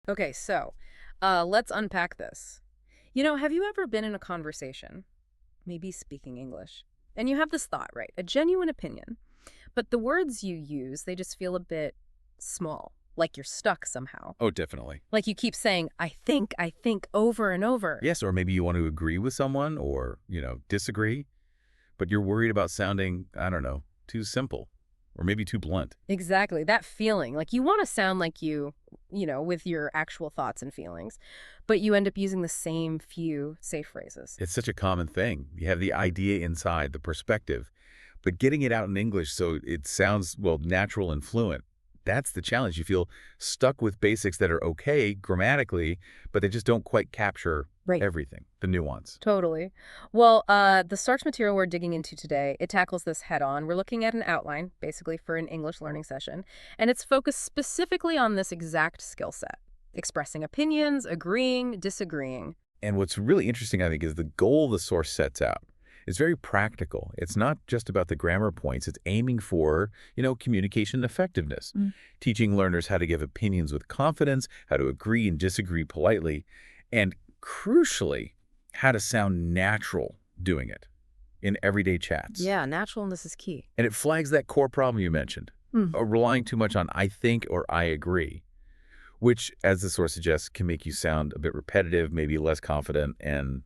Okay, so let's unpack this. Have you ever been in a conversation, maybe speaking English, and you have this thought, right? A genuine opinion, but the words you use, they just feel a bit small, like you're stuck somehow. Oh, definitely. Like you keep saying, I think, over and over. Yes, or maybe you want to agree with someone or, disagree, but you're worried about sounding, I don't know, too simple or maybe too blunt. Exactly, that feeling. Like you want to sound like with your actual thoughts and feelings, but you end up using the same few safe phrases. It's such a common thing. You have the idea inside, the perspective, but getting it out in English so it sounds, well, natural and fluent. That's the challenge. You feel stuck with basics that are okay grammatically, but they just don't quite capture Right. everything, the nuance. Totally. Well, the source material we're digging into today, it tackles this head on. We're looking at an outline, basically, for an English learning session, and it's focused specifically on this exact skill set, expressing opinions, agreeing, disagreeing. And what's really interesting, I think, is the goal the source sets out. It's very practical. It's not just about the grammar points. It's aiming for, communication effectiveness, teaching learners how to give opinions with confidence, how to agree and disagree politely, and crucially, how to sound natural doing it in everyday chats. Yeah, naturalness is key. And it flags that core problem you mentioned, relying too much on I think or I agree, which, as the source suggests, can make you sound a bit repetitive, maybe less confident, and,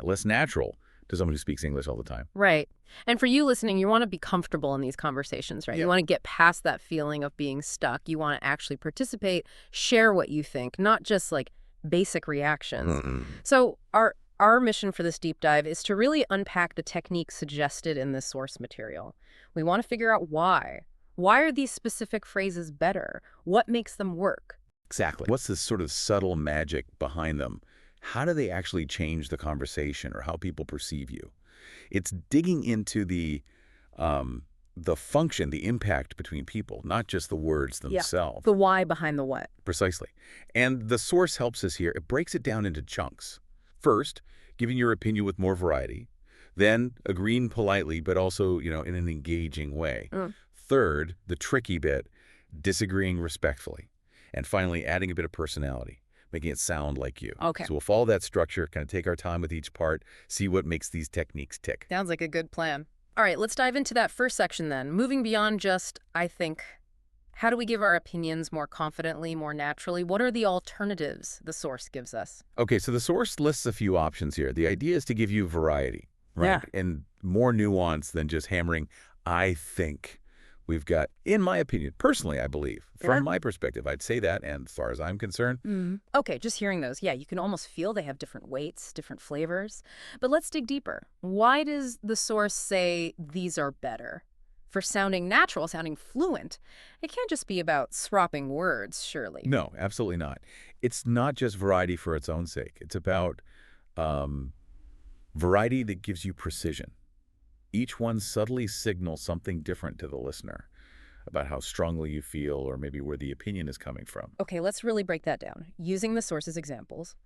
less natural to someone who speaks English all the time. Right. And for you listening, you want to be comfortable in these conversations, right? Yeah. You want to get past that feeling of being stuck. You want to actually participate, share what you think, not just like basic reactions. So our mission for this deep dive is to really unpack the techniques suggested in this source material. We want to figure out why. Why are these specific phrases better? What makes them work? Exactly. What's this sort of subtle magic behind them? How do they actually change the conversation or how people perceive you? It's digging into the function, the impact between people, not just the words themselves. The why behind the what. Precisely. And the source helps us here. It breaks it down into chunks. First, giving your opinion with more variety. Then, agreeing politely, but also, in an engaging way. Third, the tricky bit, disagreeing respectfully. And finally, adding a bit of personality, making it sound like you. Okay. So we'll follow that structure, kind of take our time with each part, see what makes these techniques tick. Sounds like a good plan. All right, let's dive into that first section then. Moving beyond just, I think, how do we give our opinions more confidently, more naturally? What are the alternatives the source gives us? Okay, so the source lists a few options here. The idea is to give you variety, right? Yeah. And more nuance than just hammering, I think. We've got, in my opinion, personally, I believe, from my perspective, I'd say that, and as far as I'm concerned. Okay, just hearing those, yeah, you can almost feel they have different weights, different flavors. But let's dig deeper. Why does the source say these are better? For sounding natural, sounding fluent, it can't just be about swapping words, surely. No, absolutely not. It's not just variety for its own sake. It's about variety that gives you precision. Each one subtly signals something different to the listener about how strongly you feel or maybe where the opinion is coming from. Okay, let's really break that down. Using the source's examples.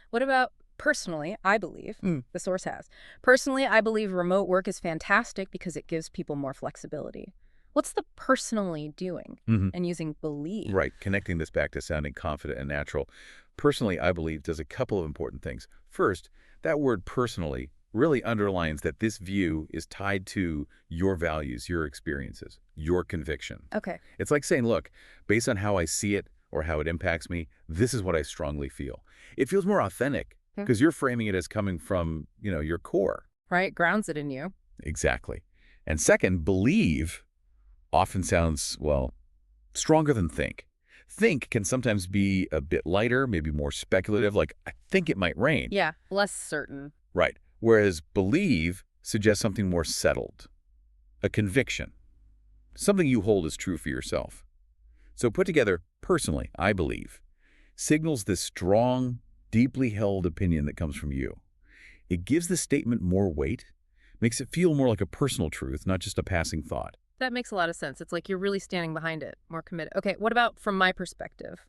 What about personally, I believe, the source has. Personally, I believe remote work is fantastic because it gives people more flexibility. What's the personally doing? And using believe. Right, connecting this back to sounding confident and natural. Personally, I believe, does a couple of important things. First, that word personally really underlines that this view is tied to your values, your experiences, your conviction. Okay. It's like saying, look, based on how I see it or how it impacts me, this is what I strongly feel. It feels more authentic because you're framing it as coming from, your core. Right, grounds it in you. Exactly. And second, believe often sounds, well, stronger than think. Think can sometimes be a bit lighter, maybe more speculative, like, I think it might rain. Yeah, less certain. Right. Whereas believe suggests something more settled, a conviction, something you hold as true for yourself. So put together, personally, I believe, signals this strong, deeply held opinion that comes from you. It gives the statement more weight, makes it feel more like a personal truth, not just a passing thought. That makes a lot of sense. It's like you're really standing behind it, more committed. Okay, what about from my perspective?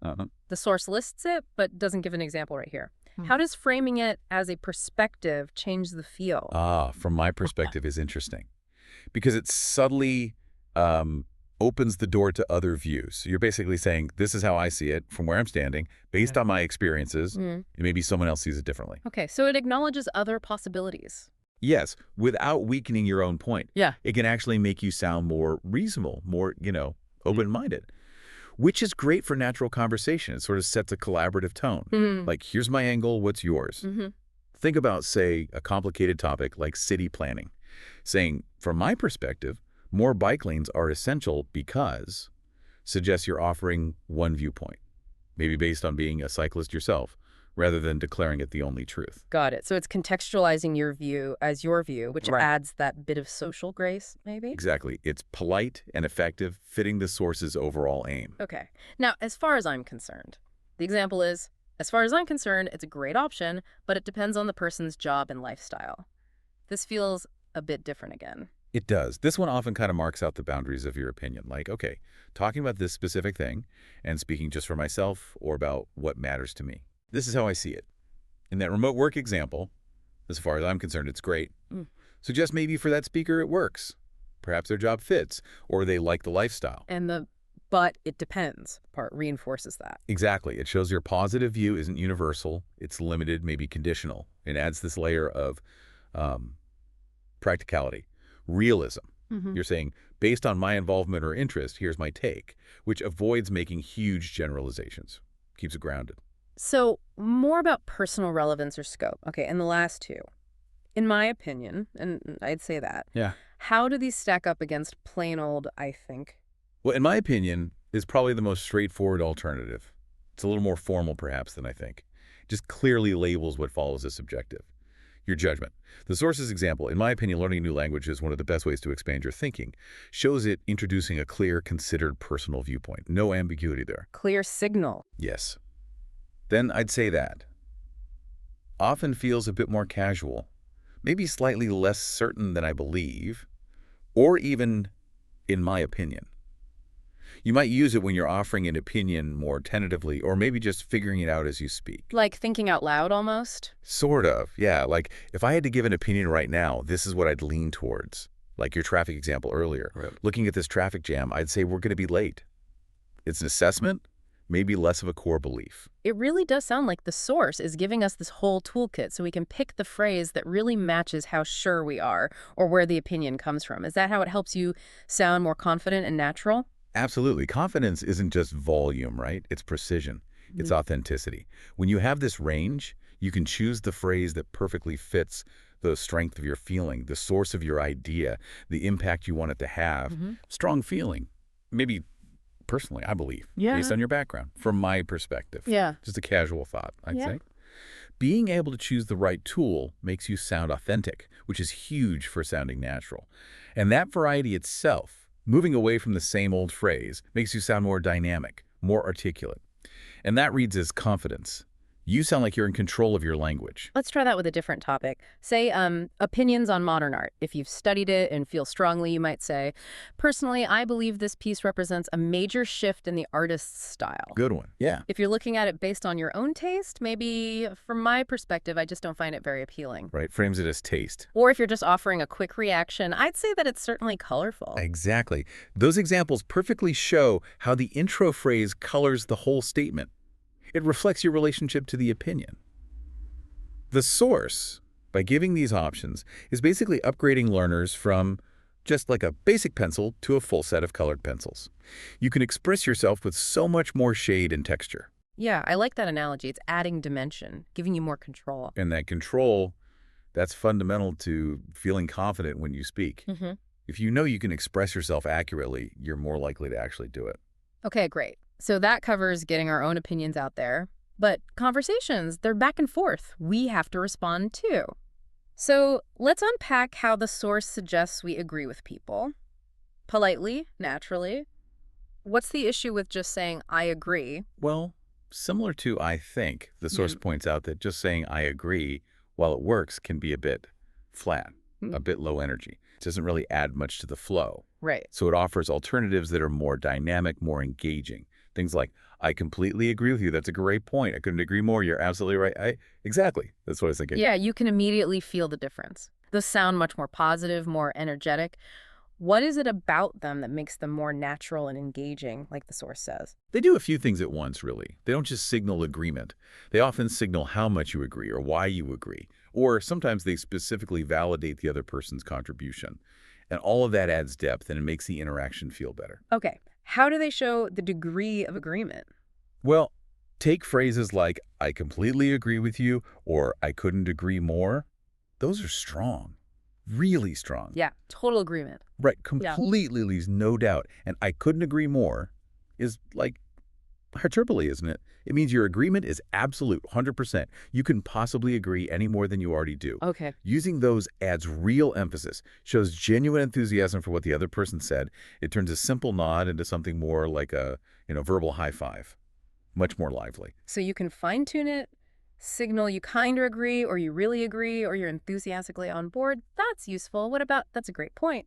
The source lists it, but doesn't give an example right here. How does framing it as a perspective change the feel? From my perspective is interesting because it subtly opens the door to other views. So you're basically saying, this is how I see it from where I'm standing, based on my experiences, and maybe someone else sees it differently. Okay, so it acknowledges other possibilities. Yes, without weakening your own point. Yeah. It can actually make you sound more reasonable, more, open-minded, which is great for natural conversation. It sort of sets a collaborative tone. Like, here's my angle, what's yours? Think about, say, a complicated topic like city planning. Saying, from my perspective, more bike lanes are essential because suggests you're offering one viewpoint, maybe based on being a cyclist yourself, rather than declaring it the only truth. Got it. So it's contextualizing your view as your view, which adds that bit of social grace, maybe? Exactly. It's polite and effective, fitting the source's overall aim. Okay. Now, as far as I'm concerned, the example is, as far as I'm concerned, it's a great option, but it depends on the person's job and lifestyle. This feels a bit different again. It does. This one often kind of marks out the boundaries of your opinion. Like, okay, talking about this specific thing and speaking just for myself or about what matters to me. This is how I see it. In that remote work example, as far as I'm concerned, it's great. Suggest maybe for that speaker it works. Perhaps their job fits, or they like the lifestyle. And the "but it depends" part reinforces that. Exactly. It shows your positive view isn't universal. It's limited, maybe conditional. It adds this layer of practicality, realism. You're saying, based on my involvement or interest, here's my take, which avoids making huge generalizations, keeps it grounded. So more about personal relevance or scope. Okay, and the last two. In my opinion, and I'd say that, how do these stack up against plain old "I think"? Well, in my opinion, is probably the most straightforward alternative. It's a little more formal, perhaps, than I think. It just clearly labels what follows as subjective. Your judgment. The source's example, in my opinion, learning a new language is one of the best ways to expand your thinking. Shows it introducing a clear, considered personal viewpoint. No ambiguity there. Clear signal. Yes. Then I'd say that. Often feels a bit more casual, maybe slightly less certain than I believe, or even in my opinion. You might use it when you're offering an opinion more tentatively, or maybe just figuring it out as you speak. Like thinking out loud almost? Sort of, yeah. Like, if I had to give an opinion right now, this is what I'd lean towards. Like your traffic example earlier. Looking at this traffic jam, I'd say we're going to be late. It's an assessment, maybe less of a core belief. It really does sound like the source is giving us this whole toolkit so we can pick the phrase that really matches how sure we are or where the opinion comes from. Is that how it helps you sound more confident and natural? Absolutely. Confidence isn't just volume, right? It's precision. It's authenticity. When you have this range, you can choose the phrase that perfectly fits the strength of your feeling, the source of your idea, the impact you want it to have. Strong feeling. Maybe personally, I believe, based on your background, from my perspective. Just a casual thought, I'd say. Being able to choose the right tool makes you sound authentic, which is huge for sounding natural. And that variety itself, moving away from the same old phrase, makes you sound more dynamic, more articulate. And that reads as confidence. You sound like you're in control of your language. Let's try that with a different topic. Say, opinions on modern art. If you've studied it and feel strongly, you might say, personally, I believe this piece represents a major shift in the artist's style. Good one. Yeah. If you're looking at it based on your own taste, maybe from my perspective, I just don't find it very appealing. Right. Frames it as taste. Or if you're just offering a quick reaction, I'd say that it's certainly colorful. Exactly. Those examples perfectly show how the intro phrase colors the whole statement. It reflects your relationship to the opinion. The source, by giving these options, is basically upgrading learners from just like a basic pencil to a full set of colored pencils. You can express yourself with so much more shade and texture. Yeah, I like that analogy. It's adding dimension, giving you more control. And that control, that's fundamental to feeling confident when you speak. If you know you can express yourself accurately, you're more likely to actually do it. Okay, great. So that covers getting our own opinions out there. But conversations, they're back and forth. We have to respond too. So let's unpack how the source suggests we agree with people. Politely, naturally. What's the issue with just saying, I agree? Well, similar to I think, the source points out that just saying I agree, while it works, can be a bit flat, a bit low energy. It doesn't really add much to the flow. Right. So it offers alternatives that are more dynamic, more engaging. Things like, I completely agree with you. That's a great point. I couldn't agree more. You're absolutely right. Exactly. That's what I was thinking. Yeah, you can immediately feel the difference. Those sound much more positive, more energetic. What is it about them that makes them more natural and engaging, like the source says? They do a few things at once, really. They don't just signal agreement. They often signal how much you agree or why you agree. Or sometimes they specifically validate the other person's contribution. And all of that adds depth, and it makes the interaction feel better. Okay, how do they show the degree of agreement? Well, take phrases like, I completely agree with you, or I couldn't agree more. Those are strong. Really strong. Yeah, total agreement. Right, completely leaves no doubt. And I couldn't agree more is like hyperbole, isn't it? It means your agreement is absolute, 100%. You can possibly agree any more than you already do. Okay. Using those adds real emphasis, shows genuine enthusiasm for what the other person said. It turns a simple nod into something more like a, verbal high five. Much more lively. So you can fine-tune it, signal you kind of agree, or you really agree, or you're enthusiastically on board. That's useful. What about, that's a great point.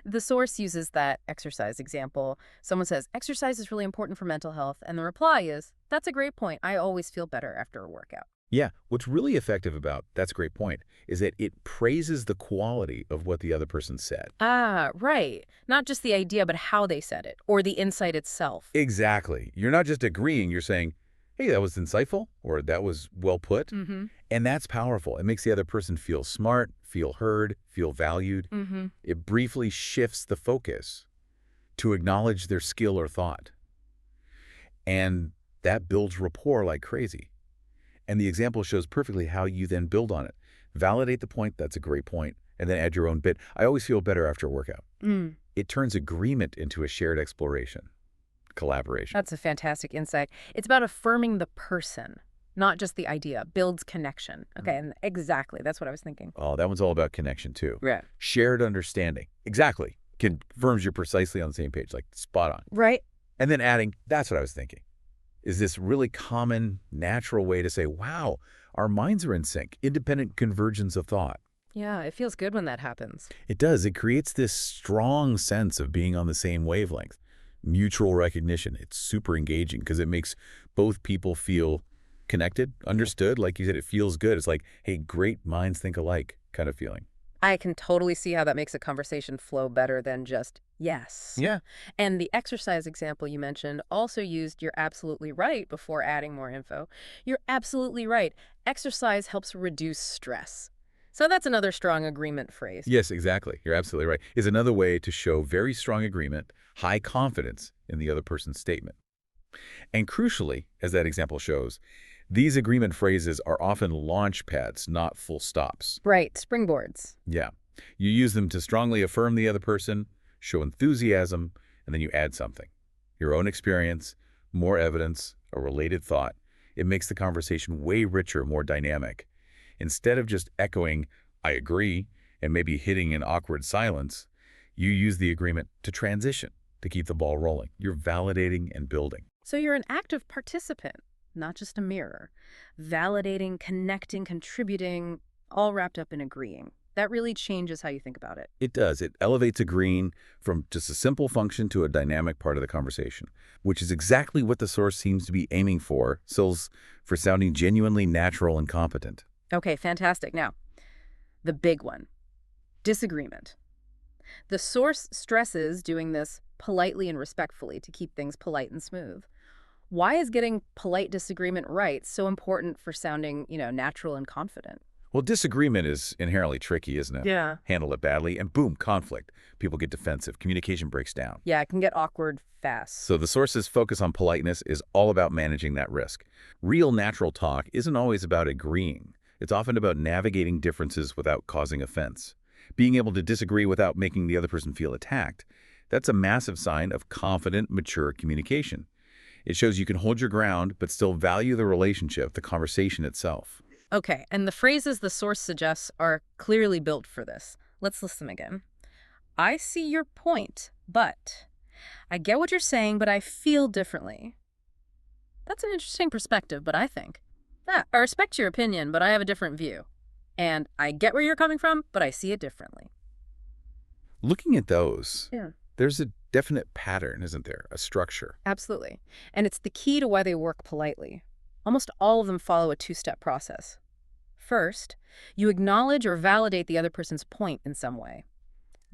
The source uses that exercise example. Someone says, exercise is really important for mental health. And the reply is, that's a great point. I always feel better after a workout. Yeah, what's really effective about that's a great point is that it praises the quality of what the other person said. Ah, right. Not just the idea, but how they said it, or the insight itself. Exactly. You're not just agreeing, you're saying, hey, that was insightful, or that was well put. And that's powerful. It makes the other person feel smart, feel heard, feel valued. It briefly shifts the focus to acknowledge their skill or thought. And that builds rapport like crazy. And the example shows perfectly how you then build on it. Validate the point, that's a great point, and then add your own bit. I always feel better after a workout. It turns agreement into a shared exploration, collaboration. That's a fantastic insight. It's about affirming the person, not just the idea. Builds connection. Okay, and exactly, that's what I was thinking. Oh, that one's all about connection too. Right. Shared understanding. Exactly. Confirms you're precisely on the same page, like spot on. Right. And then adding, that's what I was thinking, is this really common, natural way to say, wow, our minds are in sync, independent convergence of thought. Yeah, it feels good when that happens. It does. It creates this strong sense of being on the same wavelength. Mutual recognition. It's super engaging because it makes both people feel connected, understood. Like you said, it feels good. It's like, hey, great minds think alike kind of feeling. I can totally see how that makes a conversation flow better than just yes. Yeah. And the exercise example you mentioned also used you're absolutely right before adding more info. You're absolutely right. Exercise helps reduce stress. So that's another strong agreement phrase. Yes, exactly. You're absolutely right. Is another way to show very strong agreement, high confidence in the other person's statement. And crucially, as that example shows, these agreement phrases are often launch pads, not full stops. Right, springboards. Yeah. You use them to strongly affirm the other person, show enthusiasm, and then you add something. Your own experience, more evidence, a related thought. It makes the conversation way richer, more dynamic. Instead of just echoing, I agree, and maybe hitting an awkward silence, you use the agreement to transition, to keep the ball rolling. You're validating and building. So you're an active participant, not just a mirror. Validating, connecting, contributing, all wrapped up in agreeing. That really changes how you think about it. It does. It elevates agreeing from just a simple function to a dynamic part of the conversation, which is exactly what the source seems to be aiming for sounding genuinely natural and competent. Okay, fantastic. Now, the big one, disagreement. The source stresses doing this politely and respectfully to keep things polite and smooth. Why is getting polite disagreement right so important for sounding, natural and confident? Well, disagreement is inherently tricky, isn't it? Yeah. Handle it badly, and boom, conflict. People get defensive. Communication breaks down. Yeah, it can get awkward fast. So the source's focus on politeness is all about managing that risk. Real natural talk isn't always about agreeing. It's often about navigating differences without causing offense. Being able to disagree without making the other person feel attacked, that's a massive sign of confident, mature communication. It shows you can hold your ground, but still value the relationship, the conversation itself. Okay, and the phrases the source suggests are clearly built for this. Let's list them again. I see your point, but I get what you're saying, but I feel differently. That's an interesting perspective, but I think. I respect your opinion, but I have a different view. And I get where you're coming from, but I see it differently. Looking at those, Yeah. There's a definite pattern, isn't there? A structure. Absolutely. And it's the key to why they work politely. Almost all of them follow a two-step process. First, you acknowledge or validate the other person's point in some way.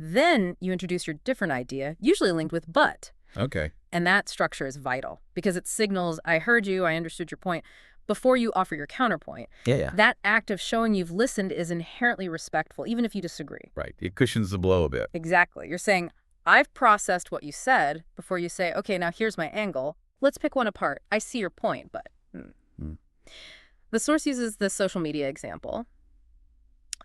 Then you introduce your different idea, usually linked with but. Okay. And that structure is vital because it signals, I heard you, I understood your point, before you offer your counterpoint. Yeah. That act of showing you've listened is inherently respectful, even if you disagree. Right. It cushions the blow a bit. Exactly. You're saying, I've processed what you said before you say, okay, now here's my angle. Let's pick one apart. I see your point, but... The source uses the social media example.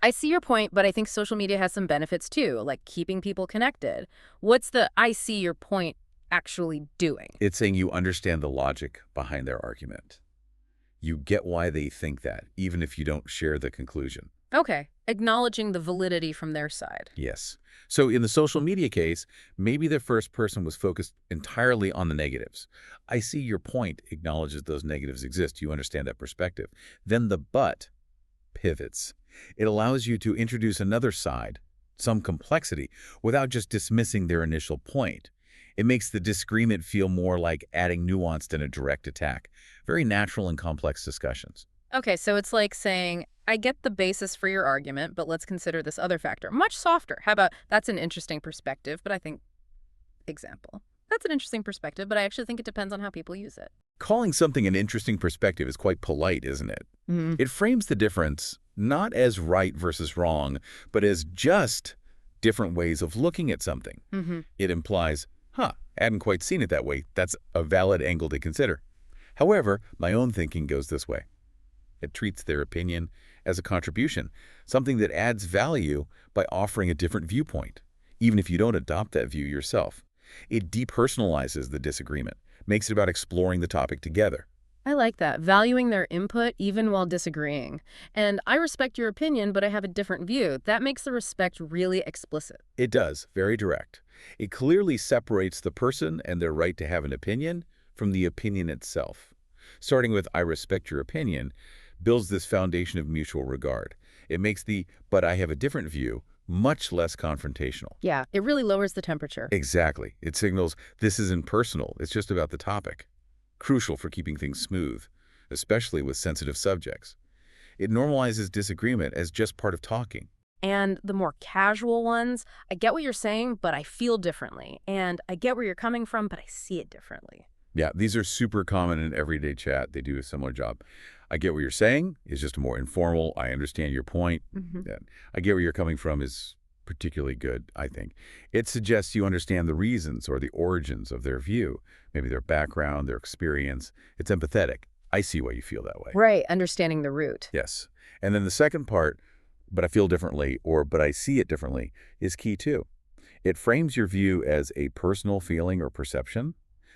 I see your point, but I think social media has some benefits too, like keeping people connected. What's the I see your point actually doing? It's saying you understand the logic behind their argument. You get why they think that, even if you don't share the conclusion. Okay, acknowledging the validity from their side. Yes. So in the social media case, maybe the first person was focused entirely on the negatives. I see your point acknowledges those negatives exist. You understand that perspective. Then the but pivots. It allows you to introduce another side, some complexity, without just dismissing their initial point. It makes the disagreement feel more like adding nuance than a direct attack. Very natural and complex discussions. Okay, so it's like saying, I get the basis for your argument, but let's consider this other factor. Much softer. How about, that's an interesting perspective, but I think, example. That's an interesting perspective, but I actually think it depends on how people use it. Calling something an interesting perspective is quite polite, isn't it? It frames the difference not as right versus wrong, but as just different ways of looking at something. It implies, I hadn't quite seen it that way. That's a valid angle to consider. However, my own thinking goes this way. It treats their opinion as a contribution, something that adds value by offering a different viewpoint, even if you don't adopt that view yourself. It depersonalizes the disagreement, makes it about exploring the topic together. I like that, valuing their input even while disagreeing. And I respect your opinion, but I have a different view. That makes the respect really explicit. It does, very direct. It clearly separates the person and their right to have an opinion from the opinion itself. Starting with, I respect your opinion, builds this foundation of mutual regard. It makes the, but I have a different view, much less confrontational. Yeah, it really lowers the temperature. Exactly. It signals this isn't personal, it's just about the topic. Crucial for keeping things smooth, especially with sensitive subjects. It normalizes disagreement as just part of talking. And the more casual ones, I get what you're saying, but I feel differently. And I get where you're coming from, but I see it differently. Yeah, these are super common in everyday chat. They do a similar job. I get what you're saying is just a more informal, I understand your point. I get where you're coming from is particularly good, I think. It suggests you understand the reasons or the origins of their view, maybe their background, their experience. It's empathetic. I see why you feel that way. Right, understanding the root. Yes. And then the second part, but I feel differently or but I see it differently, is key too. It frames your view as a personal feeling or perception.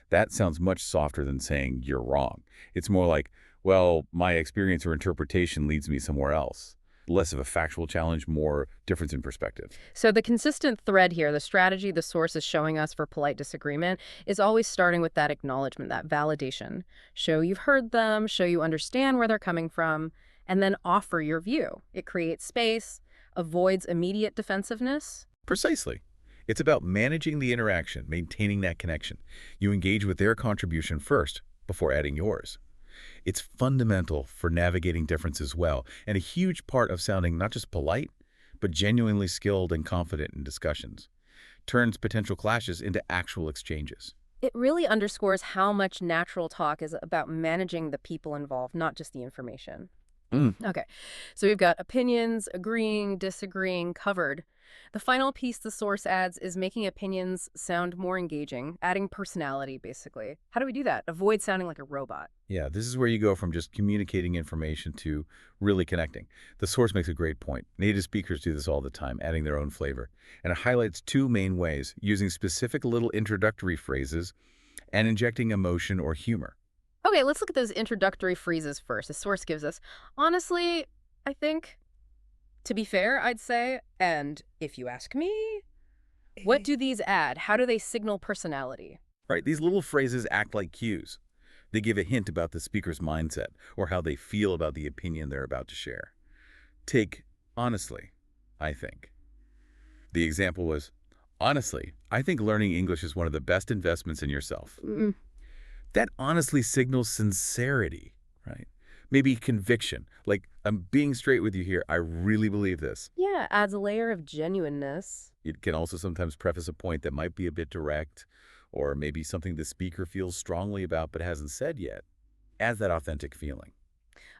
That sounds much softer than saying you're wrong. It's more like, well, my experience or interpretation leads me somewhere else. Less of a factual challenge, more difference in perspective. So the consistent thread here, the strategy the source is showing us for polite disagreement, is always starting with that acknowledgement, that validation. Show you've heard them, show you understand where they're coming from, and then offer your view. It creates space, avoids immediate defensiveness. Precisely. It's about managing the interaction, maintaining that connection. You engage with their contribution first before adding yours. It's fundamental for navigating differences well, and a huge part of sounding not just polite, but genuinely skilled and confident in discussions. Turns potential clashes into actual exchanges. It really underscores how much natural talk is about managing the people involved, not just the information. Okay, so we've got opinions, agreeing, disagreeing, covered. The final piece the source adds is making opinions sound more engaging, adding personality, basically. How do we do that? Avoid sounding like a robot. Yeah, this is where you go from just communicating information to really connecting. The source makes a great point. Native speakers do this all the time, adding their own flavor. And it highlights two main ways, using specific little introductory phrases and injecting emotion or humor. Okay, let's look at those introductory phrases first. The source gives us, honestly, I think, to be fair, I'd say, and if you ask me, what do these add? How do they signal personality? Right, these little phrases act like cues. They give a hint about the speaker's mindset or how they feel about the opinion they're about to share. Take, honestly, I think. The example was, honestly, I think learning English is one of the best investments in yourself. That honestly signals sincerity, right? Maybe conviction, like, I'm being straight with you here. I really believe this. Yeah, adds a layer of genuineness. It can also sometimes preface a point that might be a bit direct, or maybe something the speaker feels strongly about but hasn't said yet. Adds that authentic feeling.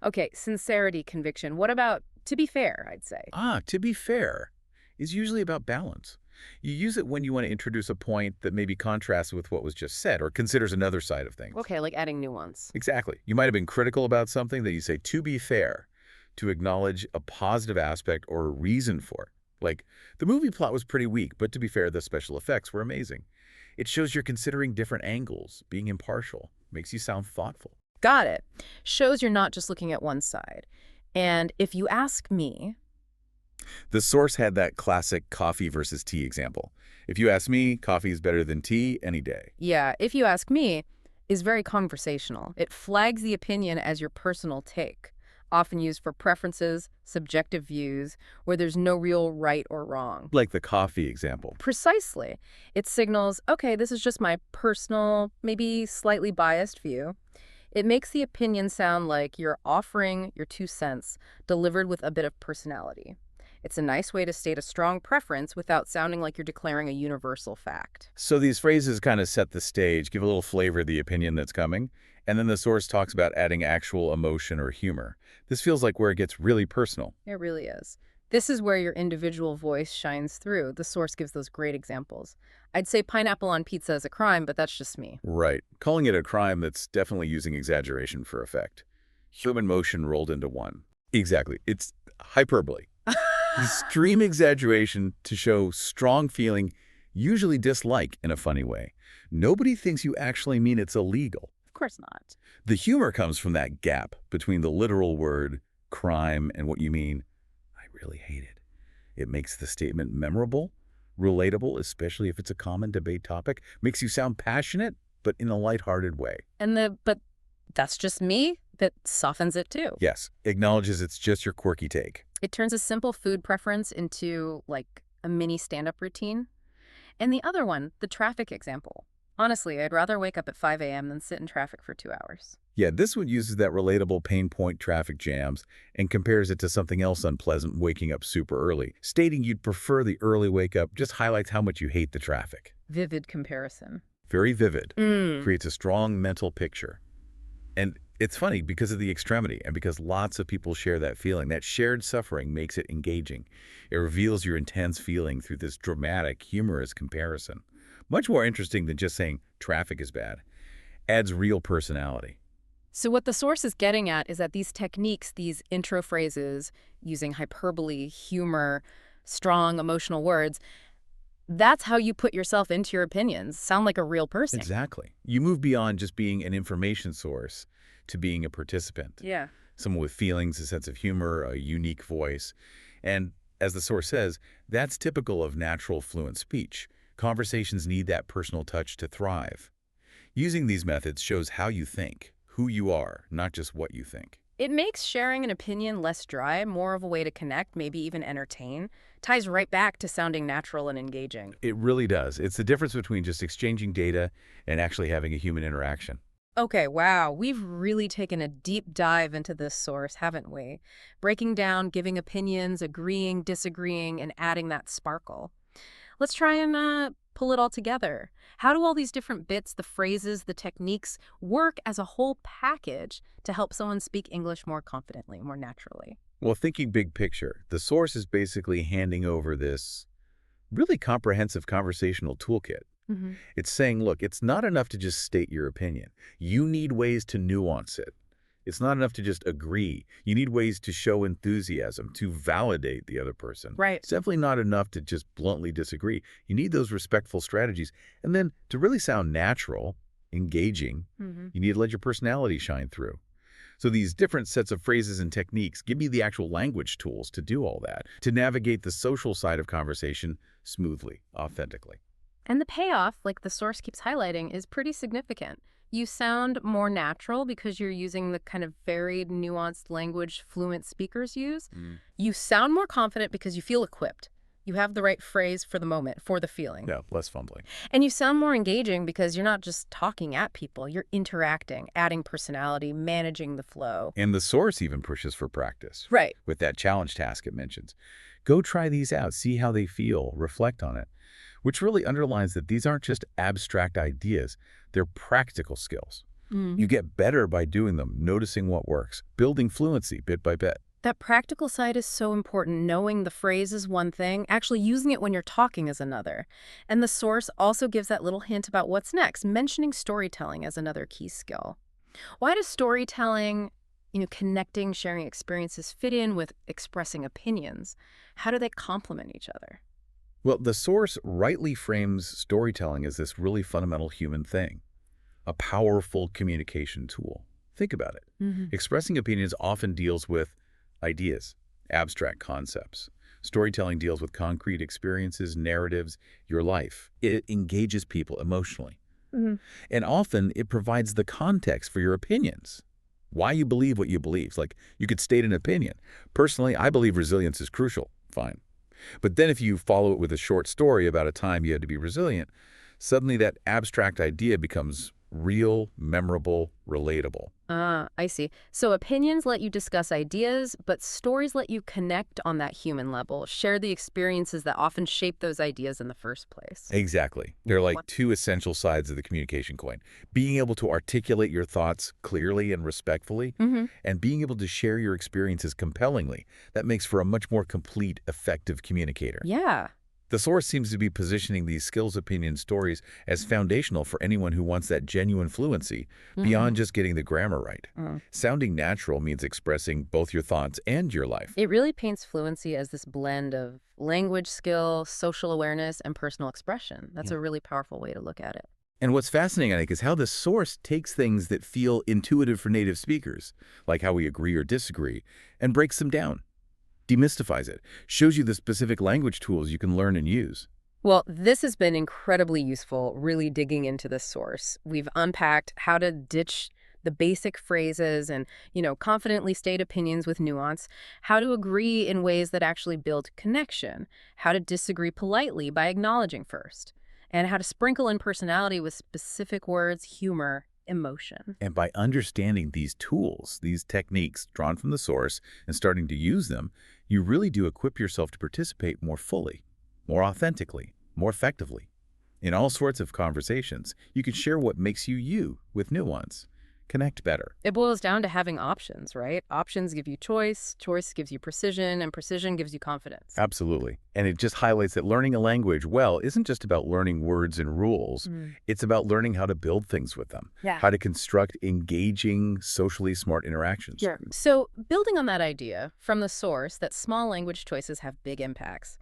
Okay, sincerity, conviction. What about to be fair, I'd say? To be fair is usually about balance. You use it when you want to introduce a point that maybe contrasts with what was just said or considers another side of things. Okay, like adding nuance. Exactly. You might have been critical about something that you say, to be fair, to acknowledge a positive aspect or a reason for it. Like, the movie plot was pretty weak, but to be fair, the special effects were amazing. It shows you're considering different angles, being impartial, makes you sound thoughtful. Got it. Shows you're not just looking at one side. And if you ask me, The source had that classic coffee versus tea example. If you ask me, coffee is better than tea any day. yeah, if you ask me, is very conversational. It flags the opinion as your personal take, often used for preferences, subjective views, where there's no real right or wrong. Like the coffee example. Precisely. It signals, okay, this is just my personal, maybe slightly biased view. It makes the opinion sound like you're offering your 2 cents, delivered with a bit of personality. It's a nice way to state a strong preference without sounding like you're declaring a universal fact. So these phrases kind of set the stage, give a little flavor of the opinion that's coming, and then the source talks about adding actual emotion or humor. This feels like where it gets really personal. It really is. This is where your individual voice shines through. The source gives those great examples. I'd say pineapple on pizza is a crime, but that's just me. Right. Calling it a crime, that's definitely using exaggeration for effect. Human motion rolled into one. Exactly. It's hyperbole. Extreme exaggeration to show strong feeling, usually dislike in a funny way. Nobody thinks you actually mean it's illegal. Of course not. The humor comes from that gap between the literal word, crime, and what you mean, I really hate it. It makes the statement memorable, relatable, especially if it's a common debate topic, makes you sound passionate, but in a lighthearted way. But that's just me, that softens it too. Yes, acknowledges it's just your quirky take. It turns a simple food preference into, like, a mini stand-up routine. And the other one, the traffic example. Honestly, I'd rather wake up at 5 a.m. than sit in traffic for 2 hours. Yeah, this one uses that relatable pain point traffic jams and compares it to something else unpleasant, waking up super early. Stating you'd prefer the early wake up just highlights how much you hate the traffic. Vivid comparison. Very vivid. Creates a strong mental picture. And it's funny because of the extremity and because lots of people share that feeling. That shared suffering makes it engaging. It reveals your intense feeling through this dramatic, humorous comparison. Much more interesting than just saying traffic is bad. Adds real personality. So what the source is getting at is that these techniques, these intro phrases, using hyperbole, humor, strong emotional words, that's how you put yourself into your opinions. Sound like a real person. Exactly. You move beyond just being an information source to being a participant. Yeah. Someone with feelings, a sense of humor, a unique voice. And as the source says, that's typical of natural fluent speech. Conversations need that personal touch to thrive. Using these methods shows how you think, who you are, not just what you think. It makes sharing an opinion less dry, more of a way to connect, maybe even entertain. Ties right back to sounding natural and engaging. It really does. It's the difference between just exchanging data and actually having a human interaction. Okay, wow, we've really taken a deep dive into this source, haven't we? Breaking down, giving opinions, agreeing, disagreeing, and adding that sparkle. Let's try and pull it all together. How do all these different bits, the phrases, the techniques, work as a whole package to help someone speak English more confidently, more naturally? Well, thinking big picture, the source is basically handing over this really comprehensive conversational toolkit. It's saying, look, it's not enough to just state your opinion. You need ways to nuance it. It's not enough to just agree. You need ways to show enthusiasm, to validate the other person. Right. It's definitely not enough to just bluntly disagree. You need those respectful strategies. And then to really sound natural, engaging, you need to let your personality shine through. So these different sets of phrases and techniques give you the actual language tools to do all that, to navigate the social side of conversation smoothly, authentically. And the payoff, like the source keeps highlighting, is pretty significant. You sound more natural because you're using the kind of varied, nuanced language fluent speakers use. You sound more confident because you feel equipped. You have the right phrase for the moment, for the feeling. Yeah, less fumbling. And you sound more engaging because you're not just talking at people. You're interacting, adding personality, managing the flow. And the source even pushes for practice. Right. With that challenge task it mentions. Go try these out, see how they feel, reflect on it. Which really underlines that these aren't just abstract ideas, they're practical skills. You get better by doing them, noticing what works, building fluency bit by bit. That practical side is so important. Knowing the phrase is one thing, actually using it when you're talking is another. And the source also gives that little hint about what's next, mentioning storytelling as another key skill. Why does storytelling, connecting, sharing experiences fit in with expressing opinions? How do they complement each other? Well, the source rightly frames storytelling as this really fundamental human thing, a powerful communication tool. Think about it. Expressing opinions often deals with ideas, abstract concepts. Storytelling deals with concrete experiences, narratives, your life. It engages people emotionally. And often it provides the context for your opinions. Why you believe what you believe. Like, you could state an opinion. Personally, I believe resilience is crucial. Fine. But then if you follow it with a short story about a time you had to be resilient, suddenly that abstract idea becomes real, memorable, relatable. I see. So opinions let you discuss ideas, but stories let you connect on that human level, share the experiences that often shape those ideas in the first place. Exactly. They're like two essential sides of the communication coin. Being able to articulate your thoughts clearly and respectfully, and being able to share your experiences compellingly. That makes for a much more complete, effective communicator. Yeah. The source seems to be positioning these skills, opinions, stories as foundational for anyone who wants that genuine fluency beyond just getting the grammar right. Sounding natural means expressing both your thoughts and your life. It really paints fluency as this blend of language skill, social awareness, and personal expression. That's a really powerful way to look at it. And what's fascinating, I think, is how the source takes things that feel intuitive for native speakers, like how we agree or disagree, and breaks them down. Demystifies it, shows you the specific language tools you can learn and use. Well, this has been incredibly useful, really digging into the source. We've unpacked how to ditch the basic phrases and, confidently state opinions with nuance, how to agree in ways that actually build connection, how to disagree politely by acknowledging first, and how to sprinkle in personality with specific words, humor, emotion. And by understanding these tools, these techniques drawn from the source, and starting to use them, you really do equip yourself to participate more fully, more authentically, more effectively. In all sorts of conversations, you can share what makes you you with nuance. Connect better. It boils down to having options, right? Options give you choice, choice gives you precision, and precision gives you confidence. Absolutely. And it just highlights that learning a language well isn't just about learning words and rules. It's about learning how to build things with them, how to construct engaging, socially smart interactions. So building on that idea from the source that small language choices have big impacts,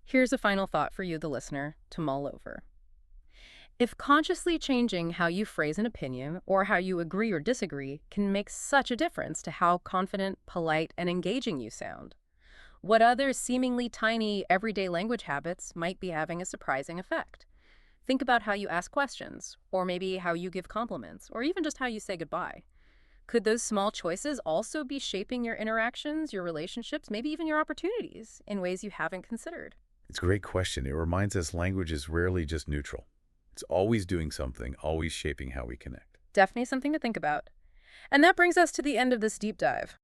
here's a final thought for you, the listener, to mull over. If consciously changing how you phrase an opinion or how you agree or disagree can make such a difference to how confident, polite, and engaging you sound, what other seemingly tiny everyday language habits might be having a surprising effect? Think about how you ask questions, or maybe how you give compliments, or even just how you say goodbye. Could those small choices also be shaping your interactions, your relationships, maybe even your opportunities in ways you haven't considered? It's a great question. It reminds us language is rarely just neutral. It's always doing something, always shaping how we connect. Definitely something to think about. And that brings us to the end of this deep dive.